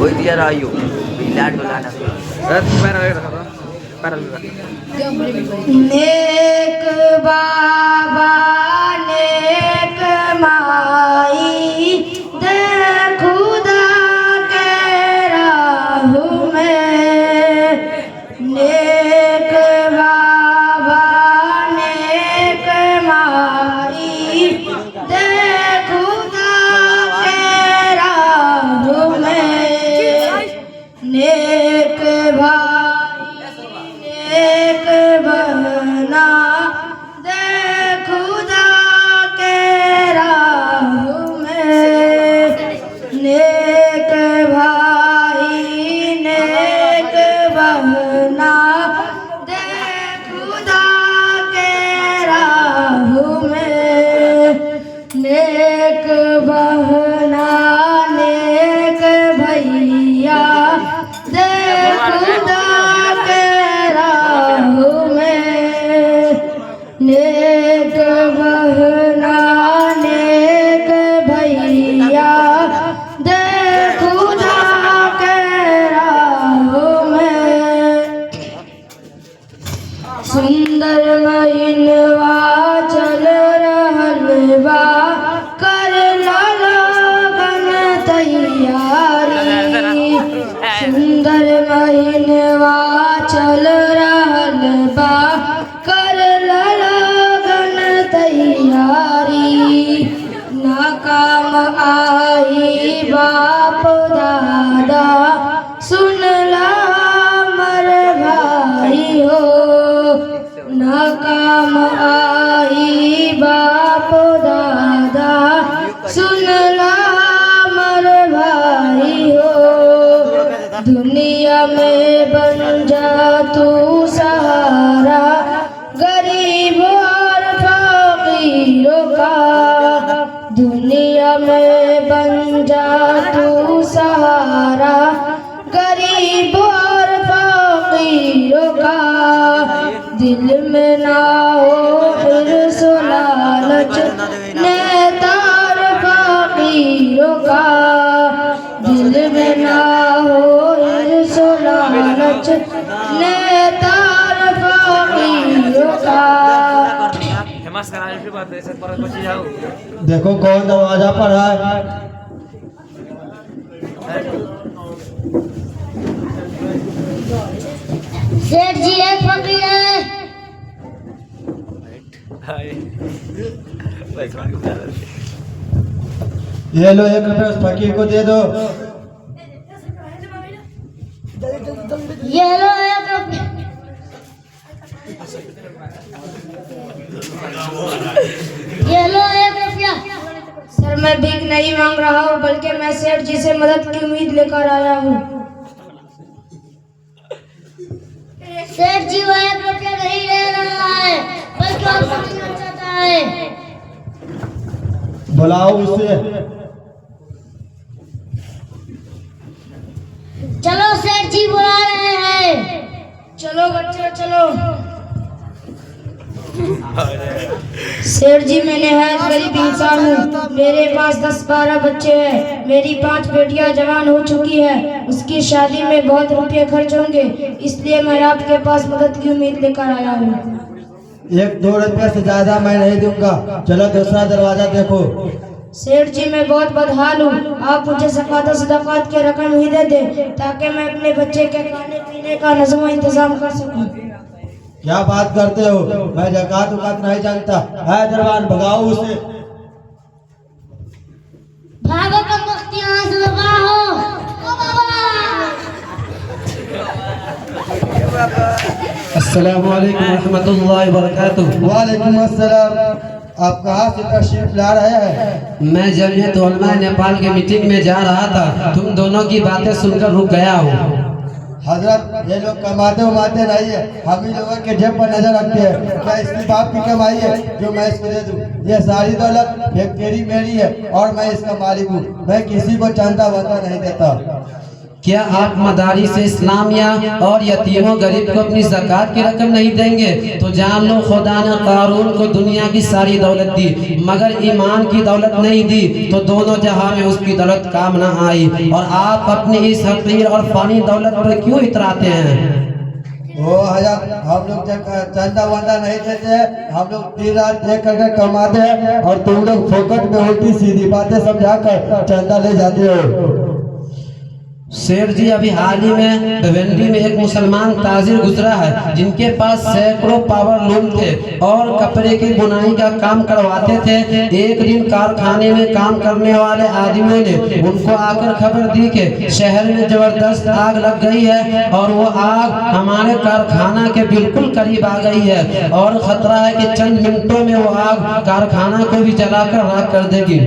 कोई दिया रायो लाट लगाना नेक बाबा नेक माई दे खुदा के राह में नेक बाबा नेक माई दे खुदा के राह में नेक भाई नेक बहना दे खुदा के राह में नेक भाई नेक बहना दे खुदा के राह में नेक बहना नेक भैया दे खुदा के राह में नेक बहना नेक भैया दे खुदा के राह में सुंदर महिनवा चल रहल बा कर लगन तैयारी सुंदर महिनवा चल रहल बा कर लगन तैयारी ना काम आई बाप दादा सुन ला मर भाई हो ना काम आई बाप दादा सुन ला मर भाई हो दुनिया में बन जा तू सहारा गरीब और फकीरों का दुनिया में बन जा तू सहारा गरीब और फकीरों का दिल में ना हो हिर्स लालच नेतार फकीरों का दिल में ना हो हिर्स लालच नेतार फकीरों का देखो कौन दरवाजा पर है। सेठ जी एक फकीर है। ये लो 1 रुपया उस फकीर को दे दो। ये लो 1 रुपया। ये लो 1 रुपया। सर मैं भीख नहीं मांग रहा हूँ बल्कि मैं सेठ जी से मदद की उम्मीद लेकर आया हूँ। सेठ जी वो 1 रुपया नहीं ले रहा है बल्कि आपसे मिलना चाहता है। बुलाओ उसे। चलो सेठ जी बुला रहे हैं। चलो बच्चों चलो। सेठ जी मैं निहायत गरीब इंसान हूँ। मेरे पास 10-12 बच्चे हैं। मेरी 5 बेटियां जवान हो चुकी है। उसकी शादी में बहुत रुपये खर्च होंगे इसलिए मैं आपके पास मदद की उम्मीद लेकर आया हूँ। 1-2 रुपया से ज्यादा मैं नहीं दूंगा। चलो दूसरा दरवाजा देखो। सेठ जी मैं बहुत बदहाल हूँ। आप मुझे ज़कात सदक़ात के रकम ही दे दें ताकि मैं अपने बच्चे के खाने पीने का नज़्म इंतजाम कर सकूँ। क्या बात करते हो? मैं ज़कात उकात नहीं जानता। है दरबान भगाओ उसे। भागो कम वक्त यहाँ से भागो। अस्सलामु अलैकुम रहमतुल्लाहि व बरकातुहू। वालेकुम अस्सलाम। आप कहाँ से तशरीफ ला रहे हैं? मैं जमीयत उलमा नेपाल के मीटिंग में जा रहा था। तुम दोनों की बातें सुनकर रुक गया हूँ। हजरत ये लोग कमाते उमाते नहीं है। हम ही लोगों के जेब पर नजर रखते हैं। क्या इसकी बाप की कमाई है जो मैं इसको दे दूं? ये सारी दौलत एक तेरी मेरी है और मैं इसका मालिक हूँ। मैं किसी को चंदा वंदा नहीं देता। क्या आप मदारी से इस्लामिया और यतीमों गरीब को अपनी ज़कात की रकम नहीं देंगे? तो जान लो खुदा ने कारून को दुनिया की सारी दौलत दी मगर ईमान की दौलत नहीं दी, तो दोनों जहां में उसकी दौलत काम ना आई। और आप अपनी इस हकीर और फानी दौलत पर क्यों इतराते हैं? वो हज़ार हम लोग चंदा वंदा नहीं देते, हम लोग दिन रात एक करके कमाते हैं और तुम लोग फोकट में उल्टी सीधी बातें समझा कर चंदा ले जाते हो। शेर जी, अभी हाल ही में भिवंडी में एक मुसलमान ताजिर गुजरा है जिनके पास सैकड़ों पावर लूम थे और कपड़े की बुनाई का काम करवाते थे। एक दिन कारखाने में काम करने वाले आदमियों ने उनको आकर खबर दी कि शहर में जबरदस्त आग लग गई है और वो आग हमारे कारखाना के बिल्कुल करीब आ गई है और खतरा है कि चंद मिनटों में वो आग कारखाना को भी जलाकर राख कर देगी।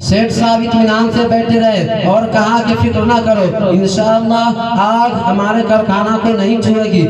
सेठ साहब इत्मीनान से बैठे रहे और कहा कि फिक्र ना करो, इंशाअल्लाह आग हमारे कारखाना को नहीं छुएगी।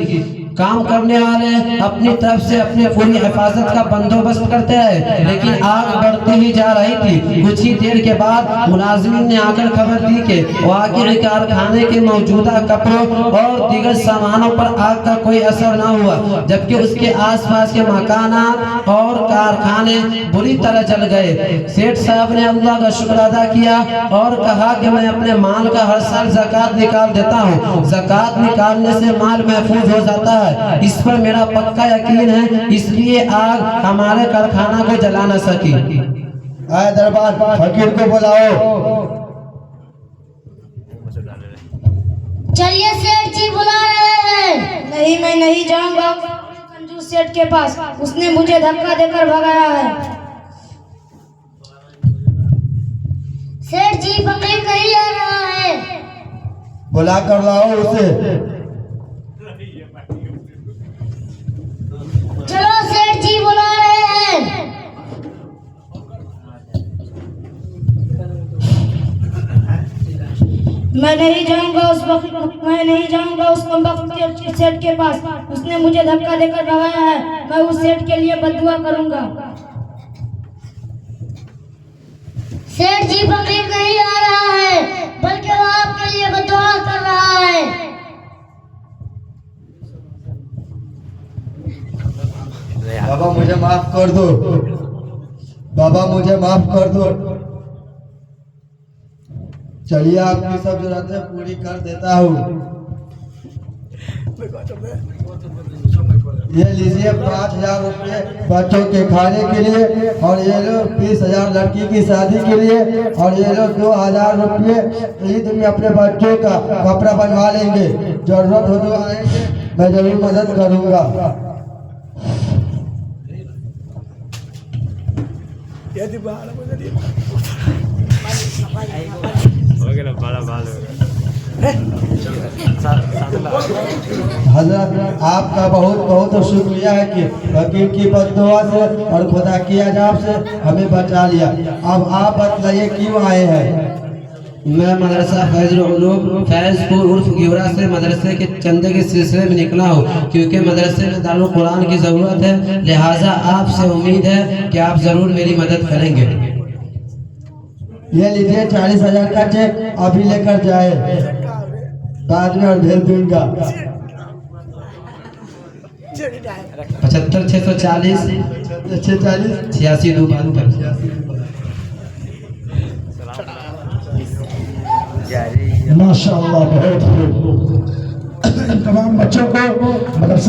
काम करने वाले अपनी तरफ से अपनी पूरी हिफाजत का बंदोबस्त करते रहे, लेकिन आग बढ़ती ही जा रही थी। कुछ ही देर के बाद मुलाजिमीन ने आकर खबर दी कि वाकई कारखाने के मौजूदा कपड़ों और दीगर सामानों पर आग का कोई असर न हुआ, जबकि उसके आसपास के मकानात और कारखाने बुरी तरह जल गए। सेठ साहब ने अल्लाह का शुक्र अदा किया और कहा कि मैं अपने माल का हर साल ज़कात निकाल देता हूँ। ज़कात निकालने से माल महफूज हो जाता है, इस पर मेरा पक्का यकीन है, इसलिए आग हमारे कारखाना को जला न सकी। आए दरबार फकीर को बुलाओ। चलिए सेठ जी बुला रहे हैं। नहीं, मैं नहीं जाऊंगा कंजूस सेठ के पास, उसने मुझे धक्का देकर भगाया है। सेठ जी फकीर कहीं आ रहा है, बुला कर लाओ उसे। चलो सेठ जी बुला रहे हैं। मैं नहीं जाऊंगा उस वक्त सेठ के पास, उसने मुझे धक्का देकर भगाया है। मैं उस सेठ के लिए बद्दुआ करूंगा। सेठ जी फकीर नहीं आ रहा है, बल्कि वो आपके लिए बद्दुआ कर रहा है। बाबा मुझे माफ कर दो, बाबा मुझे माफ कर दो। चलिए आपकी सब जरूरतें पूरी कर देता हूँ। ये लीजिए 5,000 रुपये बच्चों के खाने के लिए, और ये लो 20,000 लड़की की शादी के लिए, और ये लो 2,000 रुपये ईद में अपने बच्चों का कपड़ा बनवा लेंगे। जरूरत हो तो आएंगे, मैं जरूर मदद करूँगा। हजरत आपका बहुत बहुत शुक्रिया है कि फकीर की बद्दुआ से और खुदा की अजाब से हमें बचा लिया। अब आप बतलाइए क्यों आए हैं? मैं मदरसा फैज़पुर उर्फ गिवरा से मदरसे के चंदे के सिलसिले में निकला हूँ, क्योंकि मदरसे में दारुल कुरान की ज़रूरत है, लिहाजा आपसे उम्मीद है कि आप ज़रूर मेरी मदद करेंगे। ये लीजिए 40,000 का चेक, अभी लेकर जाए, बाद में और भेज दूंगा। 75 640 86 2 माशाअल्लाह, बहुत खूब। तमाम बच्चों को मदरसे